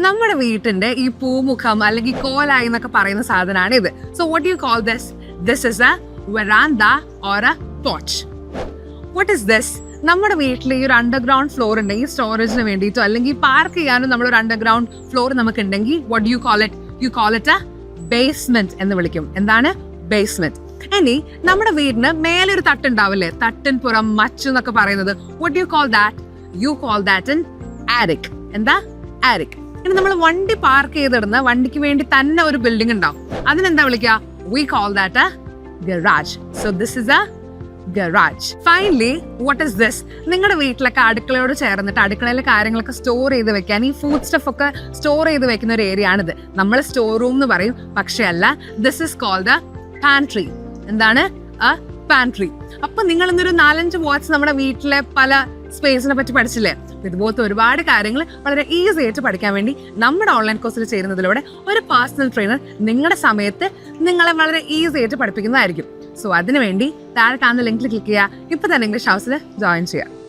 നമ്മുടെ വീട്ടിന്റെ ഈ പൂമുഖം അല്ലെങ്കിൽ കോലായി എന്നൊക്കെ പറയുന്ന സാധനമാണ് ഇത്. So what you call this? This is a veranda or a porch. What is this? നമ്മുടെ വീട്ടിൽ ഈ ഒരു അണ്ടർഗ്രൗണ്ട് ഫ്ലോർ ഉണ്ടെങ്കിൽ സ്റ്റോറേജിന് വേണ്ടിയിട്ടോ അല്ലെങ്കിൽ പാർക്ക് ചെയ്യാനും നമ്മളൊരു അണ്ടർഗ്രൗണ്ട് ഫ്ലോർ നമുക്ക് ഉണ്ടെങ്കിൽ what you call it? You call it A basement എന്ന് വിളിക്കും. എന്താണ് ബേസ്മെന്റ്? ഇനി നമ്മുടെ വീടിന് മേലെ ഒരു തട്ടുണ്ടാവില്ലേ, തട്ടിൻ പുറം മച്ച് എന്നൊക്കെ പറയുന്നത്, what you call that? You call that in ആരിക്. എന്താ? ആരിക്. ഇനി നമ്മൾ വണ്ടി പാർക്ക് ചെയ്തിടുന്ന വണ്ടിക്ക് വേണ്ടി തന്നെ ഒരു ബിൽഡിംഗ് ഉണ്ടാവും, അതിനെന്താ വിളിക്കുക? We call that A garage. So this is A garage. Finally what is this? നിങ്ങളുടെ വീട്ടിലൊക്കെ അടുക്കളയോട് ചേർന്നിട്ട് അടുക്കളയിലെ കാര്യങ്ങളൊക്കെ സ്റ്റോർ ചെയ്ത് വെക്കാൻ, ഈ ഫുഡ് സ്റ്റഫ് ഒക്കെ സ്റ്റോർ ചെയ്ത് വെക്കുന്ന ഒരു ഏരിയ ആണിത്. നമ്മൾ സ്റ്റോർ റൂം എന്ന് പറയും, പക്ഷെ അല്ല. This is called a pantry. എന്താണ്? A pantry. അപ്പൊ നിങ്ങൾ ഇന്നൊരു 4-5 വേർഡ്സ് നമ്മുടെ വീട്ടിലെ പല സ്പേസിനെ പറ്റി പഠിച്ചില്ലേ? ഇതുപോലത്തെ ഒരുപാട് കാര്യങ്ങൾ വളരെ ഈസി ആയിട്ട് പഠിക്കാൻ വേണ്ടി നമ്മുടെ ഓൺലൈൻ കോഴ്സിൽ ചേരുന്നതിലൂടെ ഒരു പേഴ്സണൽ ട്രെയിനർ നിങ്ങളുടെ സമയത്ത് നിങ്ങളെ വളരെ ഈസി ആയിട്ട് പഠിപ്പിക്കുന്നതായിരിക്കും. സോ അതിനുവേണ്ടി താഴെ കാണുന്ന ലിങ്കിൽ ക്ലിക്ക് ചെയ്യുക. ഇപ്പൊ തന്നെ ഇംഗ്ലീഷ് ഹൗസിൽ ജോയിൻ ചെയ്യുക.